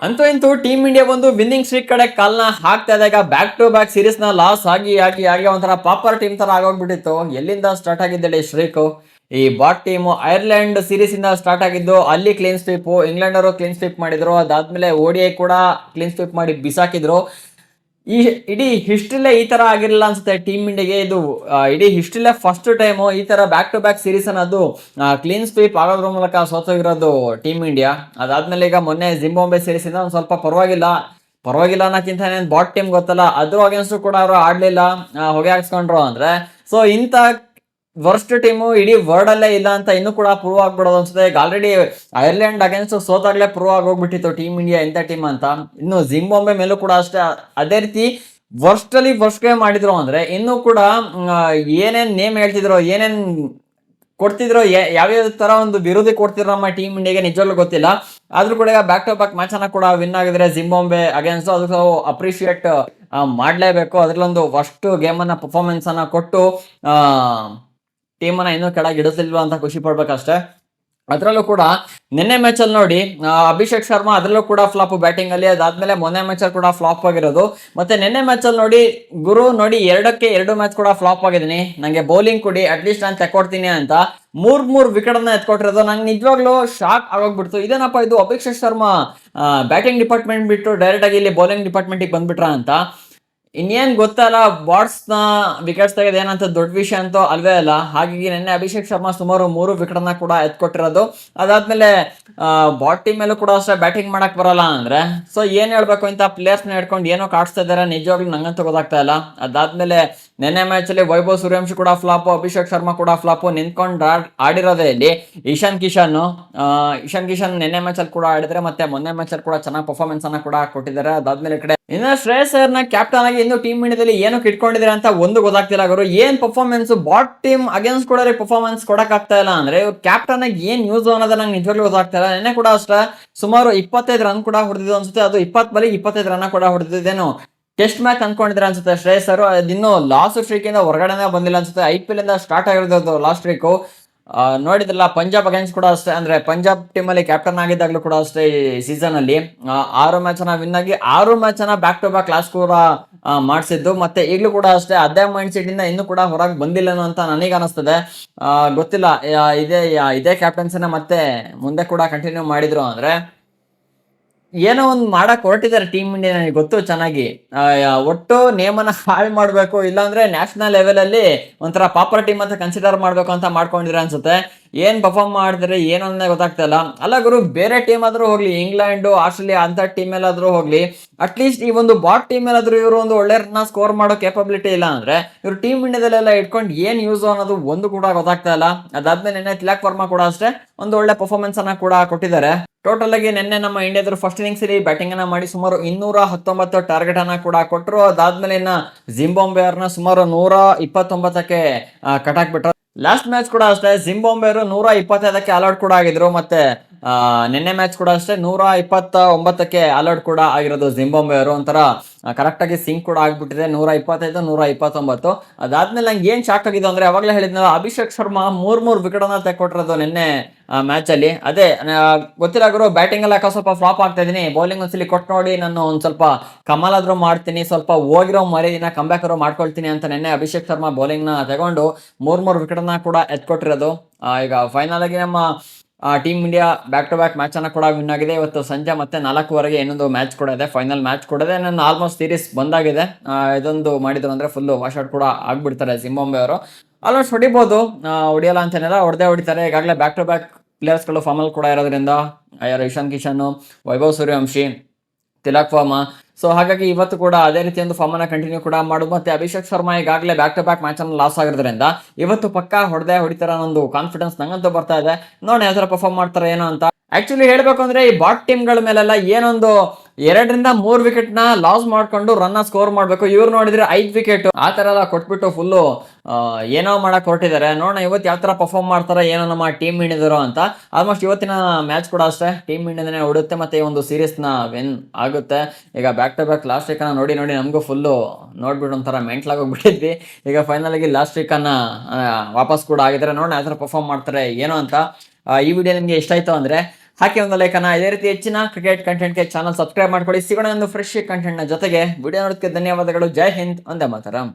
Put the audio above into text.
ಅಂತೂ ಇಂತೂ team India ಒಂದು ವಿನ್ನಿಂಗ್ ಸ್ಟ್ರೀಕ್ ಕಡೆ ಕಾಲ್ನ ಹಾಕ್ತಾ ಇದ್ದಾಗ ಬ್ಯಾಕ್ ಟು ಬ್ಯಾಕ್ ಸೀರೀಸ್ ನ ಲಾಸ್ ಆಗಿ ಒಂಥರ ಪಾಪರ್ ಟೀಮ್ ತರ ಆಗೋಗ್ಬಿಟ್ಟಿತ್ತು. ಎಲ್ಲಿಂದ ಸ್ಟಾರ್ಟ್ ಆಗಿದ್ದಲ್ಲಿ ಸ್ಟ್ರೀಕ್ ಈ ಬಾಟ್ ಟೀಮ್ ಐರ್ಲೆಂಡ್ ಸೀರೀಸ್ ಇಂದ ಸ್ಟಾರ್ಟ್ ಆಗಿದ್ದು, ಅಲ್ಲಿ ಕ್ಲೀನ್ ಸ್ವೀಪ್, ಇಂಗ್ಲೆಂಡ್ ಅವರು ಕ್ಲೀನ್ ಸ್ವೀಪ್ ಮಾಡಿದ್ರು. ಅದಾದ್ಮೇಲೆ ಓಡಿಐ ಕೂಡ ಕ್ಲೀನ್ ಸ್ವೀಪ್ ಮಾಡಿ ಬಿಸಾಕಿದ್ರು. ಈ ಇಡೀ ಹಿಸ್ಟ್ರಿಲೇ ಈ ತರ ಆಗಿರಲಿಲ್ಲ ಅನ್ಸುತ್ತೆ ಟೀಮ್ ಇಂಡಿಯಾಗೆ. ಇದು ಇಡೀ ಹಿಸ್ಟ್ರಿಲೇ ಫಸ್ಟ್ ಟೈಮ್ ಈ ತರ ಬ್ಯಾಕ್ ಟು ಬ್ಯಾಕ್ ಸೀರೀಸ್ ಅನ್ನೋದು ಕ್ಲೀನ್ ಸ್ವೀಪ್ ಆಗೋದ್ರ ಮೂಲಕ ಸೋತೋಗಿರೋದು ಟೀಮ್ ಇಂಡಿಯಾ. ಅದಾದ್ಮೇಲೆ ಈಗ ಮೊನ್ನೆ ಜಿಂಬಾಬ್ವೆ ಸೀರೀಸ್ ಇಂದ ಒಂದ್ ಸ್ವಲ್ಪ ಪರವಾಗಿಲ್ಲ ಅನ್ನೋಕ್ಕಿಂತ ಬಾಟ್ ಟೀಮ್ ಗೊತ್ತಲ್ಲ, ಅದ್ರ ಅಗೇನ್ಸ್ಟ್ ಕೂಡ ಅವರು ಆಡ್ಲಿಲ್ಲ, ಹೊಗೆ ಹಾಕ್ಸ್ಕೊಂಡ್ರು ಅಂದ್ರೆ. ಸೊ ಇಂತ ವರ್ಸ್ಟ್ ಟೀಮು ಇಡೀ ವರ್ಲ್ಡ್ ಅಲ್ಲೇ ಇಲ್ಲ ಅಂತ ಇನ್ನೂ ಕೂಡ ಪ್ರೂವ್ ಆಗ್ಬಿಡೋದು ಅನ್ಸುತ್ತೆ. ಈಗ ಆಲ್ರೆಡಿ ಐರ್ಲೆಂಡ್ ಅಗೇನ್ಸ್ಟ್ ಸೋತಾಗ್ಲೇ ಪ್ರೂವ್ ಆಗೋಗ್ಬಿಟ್ಟಿತ್ತು ಟೀಮ್ ಇಂಡಿಯಾ ಎಂತ ಟೀಮ್ ಅಂತ. ಇನ್ನು ಜಿಂಬಾಬ್ವೆ ಮೇಲೂ ಕೂಡ ಅಷ್ಟೇ ಅದೇ ರೀತಿ ವರ್ಸ್ಟ್ ಅಲ್ಲಿ ವರ್ಸ್ಟ್ ಗೇಮ್ ಮಾಡಿದ್ರು ಅಂದ್ರೆ ಇನ್ನೂ ಕೂಡ ಏನೇನ್ ನೇಮ್ ಹೇಳ್ತಿದ್ರು, ಏನೇನ್ ಕೊಡ್ತಿದ್ರು, ಯಾವ್ಯಾವ ತರ ಒಂದು ವಿರೋಧಿ ಕೊಡ್ತಿದ್ರು ನಮ್ಮ ಟೀಮ್ ಇಂಡಿಯಾಗೆ ನಿಜವಾಗ್ಲೂ ಗೊತ್ತಿಲ್ಲ. ಆದ್ರೂ ಕೂಡ ಈಗ ಬ್ಯಾಕ್ ಟು ಬ್ಯಾಕ್ ಮ್ಯಾಚ್ ಅನ್ನ ಕೂಡ ವಿನ್ ಆಗಿದ್ರೆ ಜಿಂಬಾಬ್ವೆ ಅಗೇನ್ಸ್ಟ್, ಅದಕ್ಕೆ ಅಪ್ರಿಶಿಯೇಟ್ ಮಾಡ್ಲೇಬೇಕು. ಅದ್ರಲ್ಲೊಂದು ಫಸ್ಟ್ ಗೇಮ್ ಅನ್ನ ಪರ್ಫಾರ್ಮೆನ್ಸ್ ಅನ್ನ ಕೊಟ್ಟು ಟೀಮ್ ಅನ್ನ ಇನ್ನೂ ಕೆಳಗೆ ಇಡಿಸಲಿಲ್ವ ಅಂತ ಖುಷಿ ಪಡ್ಬೇಕಷ್ಟೇ. ಅದರಲ್ಲೂ ಕೂಡ ನಿನ್ನೆ ಮ್ಯಾಚ್ ಅಲ್ಲಿ ನೋಡಿ ಅಭಿಷೇಕ್ ಶರ್ಮಾ ಅದರಲ್ಲೂ ಕೂಡ ಫ್ಲಾಪ್ ಬ್ಯಾಟಿಂಗ್ ಅಲ್ಲಿ. ಅದಾದ್ಮೇಲೆ ಮೊನ್ನೆ ಮ್ಯಾಚ್ ಅಲ್ಲಿ ಕೂಡ ಫ್ಲಾಪ್ ಆಗಿರೋದು. ಮತ್ತೆ ನಿನ್ನೆ ಮ್ಯಾಚ್ ಅಲ್ಲಿ ನೋಡಿ ಗುರು ನೋಡಿ 2 ಮ್ಯಾಚ್ ಕೂಡ ಫ್ಲಾಪ್ ಆಗಿದ್ದೀನಿ, ನಂಗೆ ಬೌಲಿಂಗ್ ಕೊಡಿ ಅಟ್ಲೀಸ್ಟ್ ನಾನು ತೆಕ್ಕೊಡ್ತೀನಿ ಅಂತ ಮೂರ್ ವಿಕೆಟ್ ಅನ್ನ ಎತ್ಕೊಟ್ಟಿರೋದು. ನಂಗೆ ನಿಜವಾಗ್ಲೂ ಶಾಕ್ ಆಗೋಗ್ಬಿಡ್ತು. ಇದೇನಪ್ಪ ಇದು ಅಭಿಷೇಕ್ ಶರ್ಮಾ ಬ್ಯಾಟಿಂಗ್ ಡಿಪಾರ್ಟ್ಮೆಂಟ್ ಬಿಟ್ಟು ಡೈರೆಕ್ಟ್ ಆಗಿ ಇಲ್ಲಿ ಬೌಲಿಂಗ್ ಡಿಪಾರ್ಟ್ಮೆಂಟ್ ಬಂದ್ಬಿಟ್ರ ಅಂತ. ಇನ್ನೇನ್ ಗೊತ್ತಲ್ಲ, ಬಾಟ್ಸ್ ನ ವಿಕೆಟ್ಸ್ ತೆಗೆದ ಏನಂತ ದೊಡ್ಡ ವಿಷಯ ಅಂತೂ ಅಲ್ವೇ ಅಲ್ಲ. ಹಾಗಾಗಿ ನಿನ್ನೆ ಅಭಿಷೇಕ್ ಶರ್ಮಾ ಸುಮಾರು 3 ವಿಕೆಟ್ ಅನ್ನ ಕೂಡ ಎತ್ಕೊಟ್ಟಿರೋದು. ಅದಾದ್ಮೇಲೆ ಬಾಟ್ ಟೀಮ್ ಮೇಲೂ ಕೂಡ ಅಷ್ಟೇ ಬ್ಯಾಟಿಂಗ್ ಮಾಡಕ್ ಬರಲ್ಲ ಅಂದ್ರೆ ಸೊ ಏನ್ ಹೇಳ್ಬೇಕು ಅಂತ ಪ್ಲೇಯರ್ಸ್ ನ ಹಿಡ್ಕೊಂಡು ಏನೋ ಕಾಡ್ಸ್ತಾ ಇದಾರೆ, ನಿಜವಾಗ್ಲೂ ನಂಗಂತೂ ಗೊತ್ತಾಗ್ತಾ ಇಲ್ಲ. ಅದಾದ್ಮೇಲೆ ನಿನ್ನೆ ಮ್ಯಾಚ್ ಅಲ್ಲಿ ವೈಭವ್ ಸೂರ್ಯವಂಶಿ ಕೂಡ ಫ್ಲಾಪ್, ಅಭಿಷೇಕ್ ಶರ್ಮಾ ಕೂಡ ಫ್ಲಾಪ್. ನಿಂತ್ಕೊಂಡು ಆಡಿರೋದೇ ಇಲ್ಲಿ ಇಶಾನ್ ಕಿಶನ್ ನಿನ್ನೆ ಮ್ಯಾಚ್ ಅಲ್ಲಿ ಕೂಡ ಆಡಿದ್ರೆ, ಮತ್ತೆ ಮೊನ್ನೆ ಮ್ಯಾಚ್ ಅಲ್ಲಿ ಕೂಡ ಚೆನ್ನಾಗಿ ಪರ್ಫಾರ್ಮೆನ್ಸ್ ಅನ್ನ ಕೂಡ ಕೊಟ್ಟಿದ್ದಾರೆ. ಅದಾದ್ಮೇಲೆ ಈ ಕಡೆ ಇನ್ನು ಶ್ರೇಯಸ್ ಅಯ್ಯರ್ ನ ಕ್ಯಾಪ್ಟನ್ ಆಗಿ ಇನ್ನು ಟೀಮ್ ಇಂಡಿಯಾದಲ್ಲಿ ಏನು ಇಟ್ಕೊಂಡಿದ್ರೆ ಅಂತ ಒಂದು ಗೊತ್ತಾಗ್ತಿಲ್ಲ ಅವರು. ಏನ್ ಪರ್ಫಾರ್ಮೆನ್ಸ್ ಬಾಟ್ ಟೀಮ್ ಅಗೇನ್ಸ್ಟ್ ಕೂಡ ಪರ್ಫಾರ್ಮೆನ್ಸ್ ಕೊಡಕ್ ಆಗ್ತಾ ಇಲ್ಲ ಅಂದ್ರೆ ಇವ್ರು ಕ್ಯಾಪ್ಟನ್ ಆಗಿ ಏನ್ ಯೂಸ್ ಅನ್ನೋದ ನಂಗೆ ನಿಜವಾಗ್ಲೂ ಗೊತ್ತಾಗ್ತಾ ಇಲ್ಲ. ನೆನ್ನೆ ಕೂಡ ಅಷ್ಟೇ ಸುಮಾರು 25 ರನ್ ಕೂಡ ಹೊಡೆದಿದ್ದು ಅನ್ಸುತ್ತೆ. ಅದು 20 ಬಾಲಿಗೆ 25 ರನ್ ಕೂಡ ಹೊಡೆದಿದ್ದೇನು ಟೆಸ್ಟ್ ಮ್ಯಾಚ್ ಅನ್ಕೊಂಡಿದ್ರೆ ಅನ್ಸುತ್ತೆ ಶ್ರೇಯಸ್ ಅವರು. ಅದಿನ್ನು ಲಾಸ್ಟ್ ಸ್ಟ್ರೀಕ್ ಇಂದ ಹೊರಗಡೆನೇ ಬಂದಿಲ್ಲ ಅನ್ಸುತ್ತೆ. IPL ಇಂದ ಸ್ಟಾರ್ಟ್ ಆಗಿರೋದು ಲಾಸ್ಟ್ ಸ್ಟ್ರೀಕ್. ನೋಡಿದ್ರಲ್ಲ ಪಂಜಾಬ್ ಅಗೇನ್ಸ್ಟ್ ಕೂಡ ಅಷ್ಟೇ, ಅಂದ್ರೆ ಪಂಜಾಬ್ ಟೀಮ್ ಅಲ್ಲಿ ಕ್ಯಾಪ್ಟನ್ ಆಗಿದ್ದಾಗಲೂ ಕೂಡ ಅಷ್ಟೇ ಈ ಸೀಸನ್ ಅಲ್ಲಿ 6 ಮ್ಯಾಚ್ ಅನ್ನ ವಿನ್ ಆಗಿ 6 ಮ್ಯಾಚ್ ಅನ್ನ ಬ್ಯಾಕ್ ಟು ಬ್ಯಾಕ್ ಲಾಸ್ಟ್ ಕೂಡ ಮಾಡಿಸಿದ್ದು. ಮತ್ತೆ ಈಗಲೂ ಕೂಡ ಅಷ್ಟೇ ಅದೇ ಮೈಂಡ್ ಸೆಟ್ ಇಂದ ಇನ್ನೂ ಕೂಡ ಹೊರಗೆ ಬಂದಿಲ್ಲ ಅಂತ ನನಗೆ ಅನಿಸ್ತದೆ. ಗೊತ್ತಿಲ್ಲ ಇದೇ ಕ್ಯಾಪ್ಟನ್ಸಿನ ಮತ್ತೆ ಮುಂದೆ ಕೂಡ ಕಂಟಿನ್ಯೂ ಮಾಡಿದ್ರು ಅಂದ್ರೆ ಏನೋ ಒಂದು ಮಾಡಕ್ ಹೊರಟಿದ್ದಾರೆ ಟೀಮ್ ಇಂಡಿಯಾ. ನನಗೆ ಗೊತ್ತು ಚೆನ್ನಾಗಿ ಒಟ್ಟು ನೇಮನ್ನ ಹಾಳು ಮಾಡ್ಬೇಕು, ಇಲ್ಲಾಂದ್ರೆ ನ್ಯಾಷನಲ್ ಲೆವೆಲ್ ಅಲ್ಲಿ ಒಂಥರ ಪಾಪರ್ ಟೀಮ್ ಅಂತ ಕನ್ಸಿಡರ್ ಮಾಡ್ಬೇಕು ಅಂತ ಮಾಡ್ಕೊಂಡಿದ್ರೆ ಅನ್ಸುತ್ತೆ. ಏನ್ ಪರ್ಫಾರ್ಮ್ ಮಾಡಿದ್ರೆ ಏನು ಅನ್ನೋ ಗೊತ್ತಾಗ್ತಾ ಇಲ್ಲ. ಅಲ್ಲ ಗುರು, ಬೇರೆ ಟೀಮ್ ಆದ್ರೂ ಹೋಗ್ಲಿ, ಇಂಗ್ಲೆಂಡ್ ಆಸ್ಟ್ರೇಲಿಯಾ ಅಂತ ಟೀಮ್ ಮೇಲಾದ್ರೂ ಹೋಗ್ಲಿ, ಅಟ್ಲೀಸ್ಟ್ ಈ ಒಂದು ಬಾಟ್ ಟೀಮ್ ಮೇಲಾದ್ರೂ ಇವರು ಒಂದು ಒಳ್ಳೆ ರನ್ನ ಸ್ಕೋರ್ ಮಾಡೋ ಕೇಪಬಿಲಿಟಿ ಇಲ್ಲ ಅಂದ್ರೆ ಇವರು ಟೀಮ್ ಇಂಡಿಯಾದಲ್ಲೆಲ್ಲ ಇಟ್ಕೊಂಡು ಏನ್ ಯೂಸ್ ಅನ್ನೋದು ಒಂದು ಕೂಡ ಗೊತ್ತಾಗ್ತಾ ಇಲ್ಲ. ಅದಾದ್ಮೇಲೆ ನಿನ್ನೆ ತಿಲಕ್ ವರ್ಮಾ ಕೂಡ ಅಷ್ಟೇ ಒಂದು ಒಳ್ಳೆ ಪರ್ಫಾರ್ಮೆನ್ಸ್ ಅನ್ನ ಕೂಡ ಕೊಟ್ಟಿದ್ದಾರೆ. ಟೋಟಲ್ ಆಗಿ ನಿನ್ನೆ ನಮ್ಮ ಇಂಡಿಯಾದ್ರು ಫಸ್ಟ್ ಇನ್ನಿಂಗ್ಸ್ ಅಲ್ಲಿ ಬ್ಯಾಟಿಂಗ್ ಅನ್ನ ಮಾಡಿ ಸುಮಾರು 219 ಟಾರ್ಗೆಟ್ ಅನ್ನ ಕೂಡ ಕೊಟ್ಟರು. ಅದಾದ್ಮೇಲೆ ಇನ್ನ ಜಿಂಬಾಬ್ವೆ ಅವ್ರನ್ನ ಸುಮಾರು 129ಕ್ಕೆ ಕಟಾಕ್ಬಿಟ್ರು. ಲಾಸ್ಟ್ ಮ್ಯಾಚ್ ಕೂಡ ಅಷ್ಟೇ ಜಿಂಬಾಬ್ವೆ ಅವರು 125ಕ್ಕೆ ಆಲ್ಔಟ್ ಕೂಡ ಆಗಿದ್ರು. ಮತ್ತೆ ನಿನ್ನೆ ಮ್ಯಾಚ್ ಕೂಡ ಅಷ್ಟೇ 129ಕ್ಕೆ ಆಲ್ಔಟ್ ಕೂಡ ಆಗಿರೋದು ಜಿಂಬಾಬ್ವೆ ಅವರು. ಒಂಥರ ಕರೆಕ್ಟ್ ಆಗಿ ಸಿಂಕ್ ಕೂಡ ಆಗ್ಬಿಟ್ಟಿದೆ 125 129. ಅದಾದ್ಮೇಲೆ ನಂಗೆ ಏನ್ ಶಾಕ್ ಆಗಿದೆ ಅಂದ್ರೆ ಅವಾಗಲೇ ಹೇಳಿದ್ನಲ್ಲ, ಅಭಿಷೇಕ್ ಶರ್ಮಾ 3 ವಿಕೆಟ್ ಅನ್ನ ತೆಕ್ಕೊಟ್ಟಿರೋದು ನಿನ್ನೆ ಮ್ಯಾಚ್ ಅಲ್ಲಿ. ಅದೇ ಗೊತ್ತಿಲ್ಲ ಗುರು, ಬ್ಯಾಟಿಂಗ್ ಎಲ್ಲ ಸ್ವಲ್ಪ ಫ್ಲಾಪ್ ಆಗ್ತಾ ಇದೀನಿ, ಬೌಲಿಂಗ್ ಒಂದ್ಸಲಿ ಕೊಟ್ಟು ನೋಡಿ, ನಾನು ಒಂದ್ ಸ್ವಲ್ಪ ಕಮಾಲ್ ಆದ್ರೂ ಮಾಡ್ತೀನಿ, ಸ್ವಲ್ಪ ಹೋಗಿರೋ ಮರಿದಿನ ಕಂಬ್ಯಾಕ್ ಆದ್ರೂ ಮಾಡ್ಕೊಳ್ತೀನಿ ಅಂತ ನಿನ್ನೆ ಅಭಿಷೇಕ್ ಶರ್ಮಾ ಬೌಲಿಂಗ್ ನ ತಗೊಂಡು 3 ವಿಕೆಟ್ ಅನ್ನ ಕೂಡ ಎತ್ಕೊಟ್ಟಿರೋದು. ಈಗ ಫೈನಲ್ ಆಗಿ ನಮ್ಮ team India back to back match ಅನ್ನ ಕೂಡ ವಿನ್ ಆಗಿದೆ. ಇವತ್ತು ಸಂಜೆ ಮತ್ತೆ 4:15ಗೆ ಇನ್ನೊಂದು ಮ್ಯಾಚ್ ಕೂಡ ಇದೆ, ಫೈನಲ್ ಮ್ಯಾಚ್ ಕೂಡ ಇದೆ. ನನ್ನ ಆಲ್ಮೋಸ್ಟ್ ಸೀರೀಸ್ ಬಂದಾಗಿದೆ. ಇದೊಂದು ಮಾಡಿದ್ರು ಅಂದ್ರೆ ಫುಲ್ ವಾಶ್ ಔಟ್ ಕೂಡ ಆಗ್ಬಿಡ್ತಾರೆ ಜಿಂಬಾಬ್ವೆ ಅವರು. ಆಲ್ಮೋಸ್ಟ್ ಹೊಡಿಬಹುದು, ಹೊಡಿಯಲ್ಲ ಅಂತೇನಿಲ್ಲ, ಹೊಡಿತಾರೆ. ಈಗಾಗಲೇ ಬ್ಯಾಕ್ ಟು ಬ್ಯಾಕ್ ಪ್ಲೇಯರ್ಸ್ಗಳು ಫಾರ್ಮಲ್ ಕೂಡ ಇರೋದ್ರಿಂದ ಯಾರು ಇಶಾನ್ ಕಿಶನ್, ವೈಭವ್ ಸೂರ್ಯವಂಶಿ, ತಿಲಕ್ ವರ್ಮಾ. ಸೊ ಹಾಗಾಗಿ ಇವತ್ತು ಕೂಡ ಅದೇ ರೀತಿ ಒಂದು ಫಾರ್ಮ್ ಅನ್ನ ಕಂಟಿನ್ಯೂ ಕೂಡ ಮಾಡುದು. ಮತ್ತೆ ಅಭಿಷೇಕ್ ಶರ್ಮಾ ಈಗಾಗಲೇ ಬ್ಯಾಕ್ ಟು ಬ್ಯಾಕ್ ಮ್ಯಾಚ್ ಅನ್ನು ಲಾಸ್ ಆಗಿರೋದ್ರಿಂದ ಇವತ್ತು ಪಕ್ಕಾ ಹೊಡಿತಾರ ಒಂದು ಕಾನ್ಫಿಡೆನ್ಸ್ ನಂಗಂತೂ ಬರ್ತಾ ಇದೆ. ನೋಡಿ ಯಾವ ತರ ಪರ್ಫಾರ್ಮ್ ಮಾಡ್ತಾರೆ ಏನೋ ಅಂತ. ಆಕ್ಚುಲಿ ಹೇಳ್ಬೇಕು ಅಂದ್ರೆ ಈ ಬಾಟ್ ಟೀಮ್ ಗಳ ಮೇಲೆಲ್ಲ ಏನೊಂದು 2-3 ವಿಕೆಟ್ ನ ಲಾಸ್ ಮಾಡ್ಕೊಂಡು ರನ್ ಸ್ಕೋರ್ ಮಾಡ್ಬೇಕು. ಇವ್ರು ನೋಡಿದ್ರೆ 5 ವಿಕೆಟ್ ಆ ತರ ಎಲ್ಲ ಕೊಟ್ಬಿಟ್ಟು ಫುಲ್ಲು ಏನೋ ಮಾಡಕ್ ಹೊರಟಿದ್ದಾರೆ. ನೋಡೋಣ ಇವತ್ತು ಯಾವ ತರ ಪರ್ಫಾರ್ಮ್ ಮಾಡ್ತಾರೆ ಏನೋ ನಮ್ಮ ಟೀಮ್ ಇಂಡಿಯಾದವರು ಅಂತ. ಆಲ್ಮೋಸ್ಟ್ ಇವತ್ತಿನ ಮ್ಯಾಚ್ ಕೂಡ ಅಷ್ಟೇ ಟೀಮ್ ಇಂಡಿಯಾನೇ ಹೊಡುತ್ತೆ, ಮತ್ತೆ ಈ ಒಂದು ಸೀರೀಸ್ ನ ವಿನ್ ಆಗುತ್ತೆ. ಈಗ back to back last week ನೋಡಿ ನಮಗೂ ಫುಲ್ಲು ನೋಡ್ಬಿಟ್ಟು ಒಂಥರ ಮೆಂಟ್ಲಾಗಿ ಹೋಗ್ಬಿಟ್ಟಿದ್ವಿ. ಈಗ ಫೈನಲ್ ಆಗಿ ಲಾಸ್ಟ್ ವೀಕ್ ಅನ್ನ ವಾಪಸ್ ಕೂಡ ಆಗಿದ್ದಾರೆ. ನೋಡೋಣ ಯಾವ ತರ ಪರ್ಫಾರ್ಮ್ ಮಾಡ್ತಾರೆ ಏನೋ ಅಂತ. ಈ ವಿಡಿಯೋ ನಿಮ್ಗೆ ಇಷ್ಟ ಆಯ್ತು ಅಂದ್ರೆ ಹಾಕಿ ಒಂದು ಲೈಕನ್ನ. ಇದೇ ರೀತಿ ಹೆಚ್ಚಿನ ಕ್ರಿಕೆಟ್ ಕಂಟೆಂಟ್ಗೆ ಚಾನಲ್ ಸಬ್ಸ್ಕ್ರೈಬ್ ಮಾಡ್ಕೊಳ್ಳಿ. ಸಿಗೋಣ ಒಂದು ಫ್ರೆಶ್ ಕಂಟೆಂಟ್ನ ಜೊತೆಗೆ. ವಿಡಿಯೋ ನೋಡೋದಕ್ಕೆ ಧನ್ಯವಾದಗಳು. ಜೈ ಹಿಂದ್, ವಂದೇ ಮಾತರಂ.